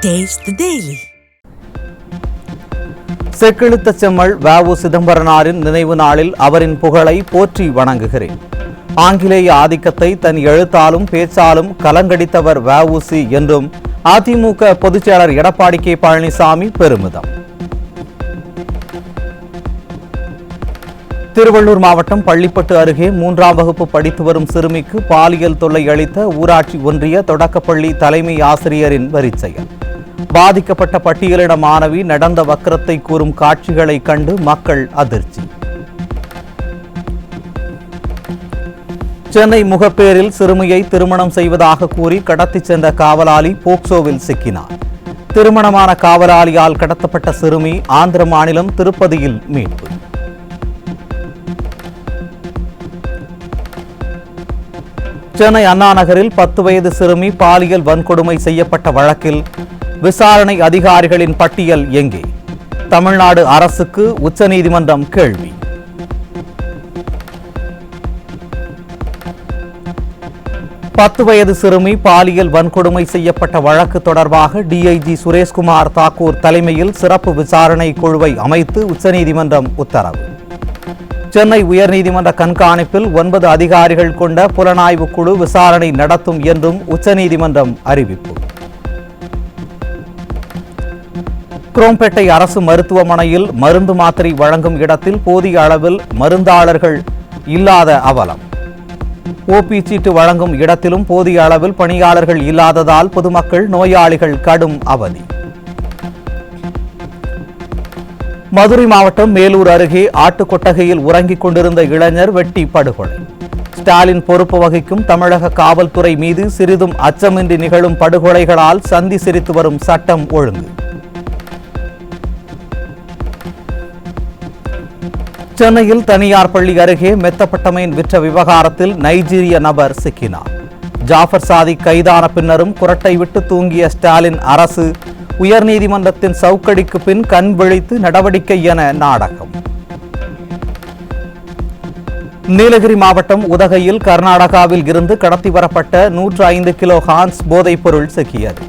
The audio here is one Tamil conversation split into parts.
Taste the Daily. செக்கெழுத்த செம்மல் வ.உ. சிதம்பரனாரின் நினைவு நாளில் அவரின் புகழை போற்றி வணங்குகிறேன். ஆங்கிலேய ஆதிக்கத்தை தன் எழுத்தாலும் பேச்சாலும் கலங்கடித்தவர் வ.உ.சி. என்றும் அதிமுக பொதுச்செயலாளர் எடப்பாடி கே. பழனிசாமி பெருமிதம். திருவள்ளூர் மாவட்டம் பள்ளிப்பட்டு அருகே 3ஆம் வகுப்பு படித்து வரும் சிறுமிக்கு பாலியல் தொல்லை அளித்த ஊராட்சி ஒன்றிய தொடக்கப்பள்ளி தலைமை ஆசிரியரின் வரிச்செயல். பாதிக்கப்பட்ட பட்டியலின மாணவி நடந்த வக்கிரத்தை கூறும் காட்சிகளை கண்டு மக்கள் அதிர்ச்சி. சென்னை முகப்பேரில் சிறுமியை திருமணம் செய்வதாக கூறி கடத்திச் சென்ற காவலாளி போக்சோவில் சிக்கினார். திருமணமான காவலாளியால் கடத்தப்பட்ட சிறுமி ஆந்திர மாநிலம் திருப்பதியில் மீட்பு. சென்னை அண்ணா நகரில் 10 வயது சிறுமி பாலியல் வன்கொடுமை செய்யப்பட்ட வழக்கில் விசாரணை அதிகாரிகளின் பட்டியல் எங்கே? தமிழ்நாடு அரசுக்கு உச்சநீதிமன்றம் கேள்வி. பத்து வயது சிறுமி பாலியல் வன்கொடுமை செய்யப்பட்ட வழக்கு தொடர்பாக டிஐஜி சுரேஷ்குமார் தாக்கூர் தலைமையில் சிறப்பு விசாரணை குழுவை அமைத்து உச்சநீதிமன்றம் உத்தரவு. சென்னை உயர்நீதிமன்ற கண்காணிப்பில் 9 அதிகாரிகள் கொண்ட புலனாய்வு குழு விசாரணை நடத்தும் என்றும் உச்சநீதிமன்றம் அறிவிப்பு. குரோம்பேட்டை அரசு மருத்துவமனையில் மருந்து மாத்திரை வழங்கும் இடத்தில் போதிய அளவில் மருந்தாளர்கள் இல்லாத அவலம். ஓபி சீட்டு வழங்கும் இடத்திலும் போதிய அளவில் பணியாளர்கள் இல்லாததால் பொதுமக்கள் நோயாளிகள் கடும் அவதி. மதுரை மாவட்டம் மேலூர் அருகே ஆட்டுக்கொட்டகையில் உறங்கிக் கொண்டிருந்த இளைஞர் வெட்டி படுகொலை. ஸ்டாலின் பொறுப்பு வகிக்கும் தமிழக காவல்துறை மீது சிறிதும் அச்சமின்றி நிகழும் படுகொலைகளால் சந்தி சிரித்து வரும் சட்டம் ஒழுங்கு. சென்னையில் தனியார் பள்ளி அருகே மெத்தப்பட்டமைன் விற்ற விவகாரத்தில் நைஜீரிய நபர் சிக்கினார். ஜாஃபர் சாதிக் கைதான பின்னரும் குரட்டை விட்டு தூங்கிய ஸ்டாலின் அரசு உயர்நீதிமன்றத்தின் சவுக்கடிக்கு பின் கண் விழித்து நடவடிக்கை என நாடகம். நீலகிரி மாவட்டம் உதகையில் கர்நாடகாவில் இருந்து கடத்தி வரப்பட்ட 105 கிலோ ஹான்ஸ் போதைப் பொருள் சிக்கியது.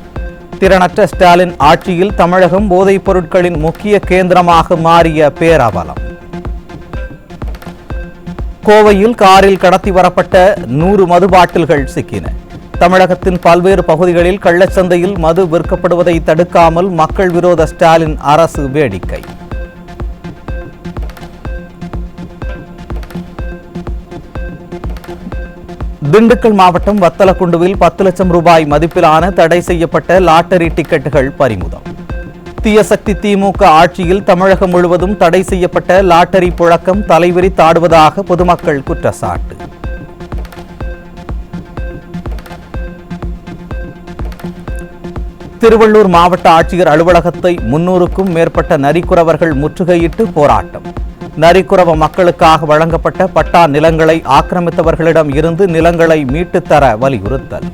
திறனற்ற ஸ்டாலின் ஆட்சியில் தமிழகம் போதைப் பொருட்களின் முக்கிய கேந்திரமாக மாறிய பேரவலம். கோவையில் காரில் கடத்தி வரப்பட்ட 100 மது பாட்டில்கள் சிக்கின. தமிழகத்தின் பல்வேறு பகுதிகளில் கள்ளச்சந்தையில் மது விற்கப்படுவதை தடுக்காமல் மக்கள் விரோத ஸ்டாலின் அரசு வேடிக்கை. திண்டுக்கல் மாவட்டம் வத்தலக்குண்டுவில் 10 லட்சம் ரூபாய் மதிப்பிலான தடை செய்யப்பட்ட லாட்டரி டிக்கெட்டுகள் பறிமுதல். தீயசக்தி திமுக ஆட்சியில் தமிழகம் முழுவதும் தடை செய்யப்பட்ட லாட்டரி புழக்கம் தலைவிரித்தாடுவதாக பொதுமக்கள் குற்றச்சாட்டு. திருவள்ளூர் மாவட்ட ஆட்சியர் அலுவலகத்தை 300க்கும் மேற்பட்ட நரிக்குறவர்கள் முற்றுகையிட்டு போராட்டம். நரிக்குறவ மக்களுக்காக வழங்கப்பட்ட பட்டா நிலங்களை ஆக்கிரமித்தவர்களிடம் இருந்து நிலங்களை மீட்டுத் தர வலியுறுத்தல்.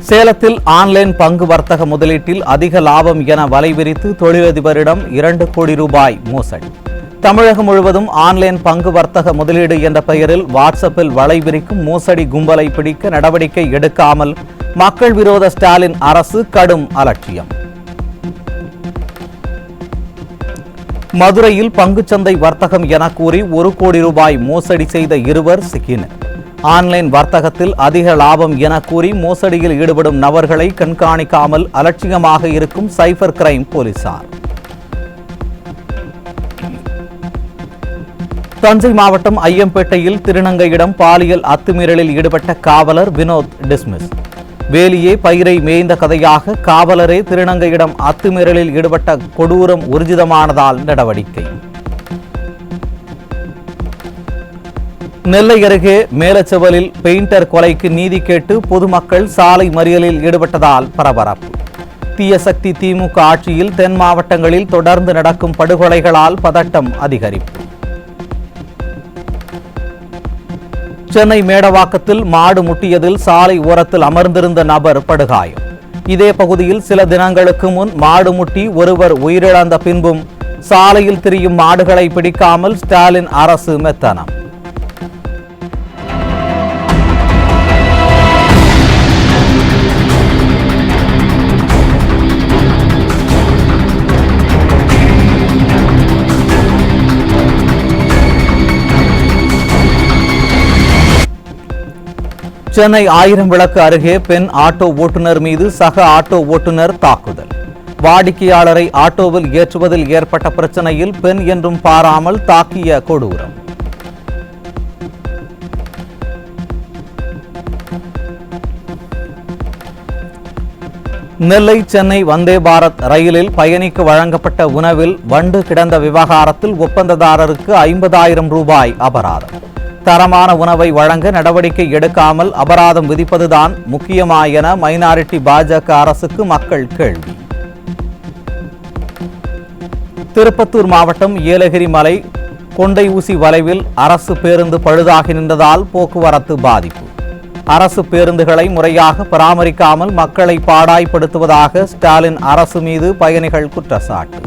சேலத்தில் ஆன்லைன் பங்கு வர்த்தக முதலீட்டில் அதிக லாபம் என வலை விரித்து தொழிலதிபரிடம் 2 கோடி ரூபாய் மோசடி. தமிழகம் முழுவதும் ஆன்லைன் பங்கு வர்த்தக முதலீடு என்ற பெயரில் வாட்ஸ்அப்பில் வலை விரிக்கும் மோசடி கும்பலை பிடிக்க நடவடிக்கை எடுக்காமல் மக்கள் விரோத ஸ்டாலின் அரசு கடும் அலட்சியம். மதுரையில் பங்குச்சந்தை வர்த்தகம் என கூறி 1 கோடி ரூபாய் மோசடி செய்த 2 சிக்கினர். ஆன்லைன் வர்த்தகத்தில் அதிக லாபம் என கூறி மோசடியில் ஈடுபடும் நபர்களை கண்காணிக்காமல் அலட்சியமாக இருக்கும் சைபர் கிரைம் போலீசார். தஞ்சை மாவட்டம் ஐயம்பேட்டையில் திருநங்கையிடம் பாலியல் அத்துமீறலில் ஈடுபட்ட காவலர் வினோத் டிஸ்மிஸ். வேலியே பயிரை மேய்ந்த கதையாக காவலரே திருநங்கையிடம் அத்துமீறலில் ஈடுபட்ட கொடூரம் ஊர்ஜிதமானதால் நடவடிக்கை. நெல்லை அருகே மேலச்செவலில் பெயிண்டர் கொலைக்கு நீதி கேட்டு பொதுமக்கள் சாலை மறியலில் ஈடுபட்டதால் பரபரப்பு. தீயசக்தி திமுக ஆட்சியில் தென் மாவட்டங்களில் தொடர்ந்து நடக்கும் படுகொலைகளால் பதட்டம் அதிகரிப்பு. சென்னை மேடவாக்கத்தில் மாடு முட்டியதில் சாலை ஓரத்தில் அமர்ந்திருந்த நபர் படுகாயம். இதே பகுதியில் சில தினங்களுக்கு முன் மாடு முட்டி ஒருவர் உயிரிழந்த பின்பும் சாலையில் திரியும் மாடுகளை பிடிக்காமல் ஸ்டாலின் அரசு மெத்தனம். சென்னை ஆயிரம் விளக்கு அருகே பெண் ஆட்டோ ஓட்டுநர் மீது சக ஆட்டோ ஓட்டுநர் தாக்குதல். வாடிக்கையாளரை ஆட்டோவில் ஏற்றுவதில் ஏற்பட்ட பிரச்சனையில் பெண் என்றும் பாராமல் தாக்கிய கொடூரம். நெல்லை சென்னை வந்தே பாரத் ரயிலில் பயணிக்கு வழங்கப்பட்ட உணவில் வண்டு கிடந்த விவகாரத்தில் ஒப்பந்ததாரருக்கு 50,000 ரூபாய் அபராதம். தரமான உணவை வழங்க நடவடிக்கை எடுக்காமல் அபராதம் விதிப்பதுதான் முக்கியமா என மைனாரிட்டி பாஜக அரசுக்கு மக்கள் கேள்வி. திருப்பத்தூர் மாவட்டம் ஏலகிரி மலை கொண்டை ஊசி வளைவில் அரசு பேருந்து பழுதாகி நின்றதால் போக்குவரத்து பாதிப்பு. அரசு பேருந்துகளை முறையாக பராமரிக்காமல் மக்களை பாடாய்படுத்துவதாக ஸ்டாலின் அரசு மீது பயணிகள் குற்றச்சாட்டு.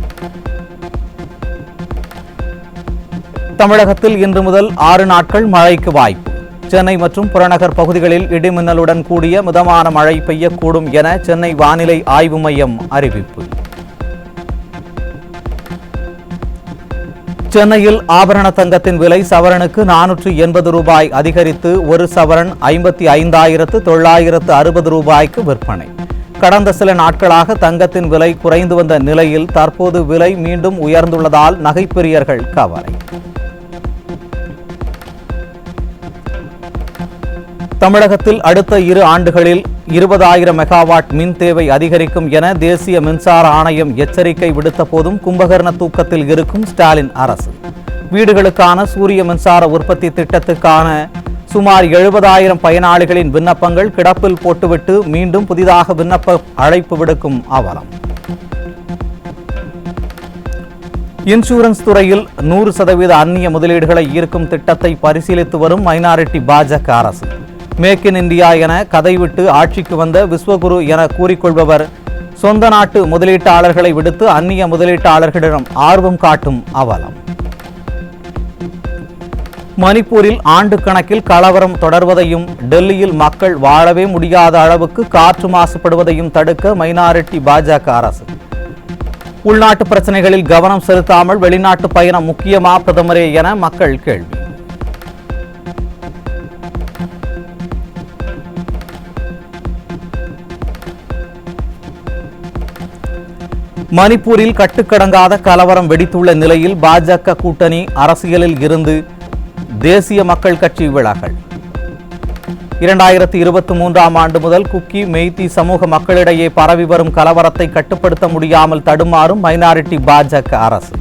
தமிழகத்தில் இன்று முதல் 6 நாட்கள் மழைக்கு வாய்ப்பு. சென்னை மற்றும் புறநகர் பகுதிகளில் இடிமின்னலுடன் கூடிய மிதமான மழை பெய்யக்கூடும் என சென்னை வானிலை ஆய்வு மையம் அறிவிப்பு. சென்னையில் ஆபரண தங்கத்தின் விலை சவரனுக்கு 480 ரூபாய் அதிகரித்து ஒரு சவரன் 55,960 ரூபாய்க்கு விற்பனை. கடந்த சில நாட்களாக தங்கத்தின் விலை குறைந்து வந்த நிலையில் தற்போது விலை மீண்டும் உயர்ந்துள்ளதால் நகைப்பிரியர்கள் கவலை. தமிழகத்தில் அடுத்த 2 ஆண்டுகளில் 20,000 மெகாவாட் மின் தேவை அதிகரிக்கும் என தேசிய மின்சார ஆணையம் எச்சரிக்கை விடுத்த போதும் கும்பகர்ண தூக்கத்தில் இருக்கும் ஸ்டாலின் அரசு. வீடுகளுக்கான சூரிய மின்சார உற்பத்தி திட்டத்துக்கான சுமார் 70,000 பயனாளிகளின் விண்ணப்பங்கள் கிடப்பில் போட்டுவிட்டு மீண்டும் புதிதாக விண்ணப்ப அழைப்பு விடுக்கும் அவலம். இன்சூரன்ஸ் துறையில் 100% அந்நிய முதலீடுகளை ஈர்க்கும் திட்டத்தை பரிசீலித்து வரும் மைனாரிட்டி பாஜக அரசு. மேக் இன் இந்தியா என கதைவிட்டு ஆட்சிக்கு வந்த விஸ்வகுரு என கூறிக்கொள்பவர் சொந்த நாட்டு முதலீட்டாளர்களை விடுத்து அந்நிய முதலீட்டாளர்களிடம் ஆர்வம் காட்டும் அவலம். மணிப்பூரில் ஆண்டு கணக்கில் கலவரம் தொடர்வதையும் டெல்லியில் மக்கள் வாழவே முடியாத அளவுக்கு காற்று மாசுபடுவதையும் தடுக்க மைனாரிட்டி பாஜக அரசு. உள்நாட்டு பிரச்சனைகளில் கவனம் செலுத்தாமல் வெளிநாட்டு பயணம் முக்கியமா பிரதமரே என மக்கள் கேள்வி. மணிப்பூரில் கட்டுக்கடங்காத கலவரம் வெடித்துள்ள நிலையில் பாஜக கூட்டணி அரசியலில் இருந்து தேசிய மக்கள் கட்சி விலகல். 2023ஆம் ஆண்டு முதல் குக்கி மெய்தி சமூக மக்களிடையே பரவி வரும் கலவரத்தை கட்டுப்படுத்த முடியாமல் தடுமாறும் மைனாரிட்டி பாஜக அரசு.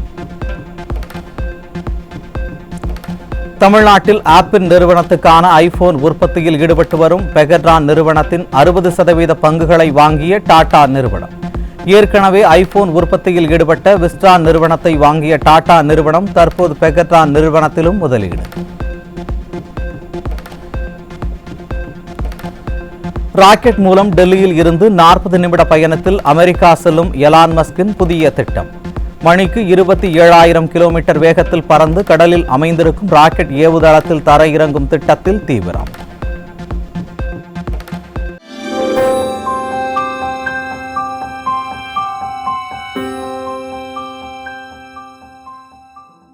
தமிழ்நாட்டில் ஆப்பிள் நிறுவனத்துக்கான ஐபோன் உற்பத்தியில் ஈடுபட்டு வரும் பெகட்ரான் நிறுவனத்தின் 60% பங்குகளை வாங்கிய டாடா நிறுவனம். ஏற்கனவே ஐபோன் உற்பத்தியில் ஈடுபட்ட விஸ்ட்ரான் நிறுவனத்தை வாங்கிய டாடா நிறுவனம் தற்போது பெகட்ரான் நிறுவனத்திலும் முதலீடு. ராக்கெட் மூலம் டெல்லியில் இருந்து 40 நிமிட பயணத்தில் அமெரிக்கா செல்லும் எலான் மஸ்கின் புதிய திட்டம். மணிக்கு 27,000 கிலோமீட்டர் வேகத்தில் பறந்து கடலில் அமைந்திருக்கும் ராக்கெட் ஏவுதளத்தில் தரையிறங்கும் திட்டத்தில் தீவிரம்.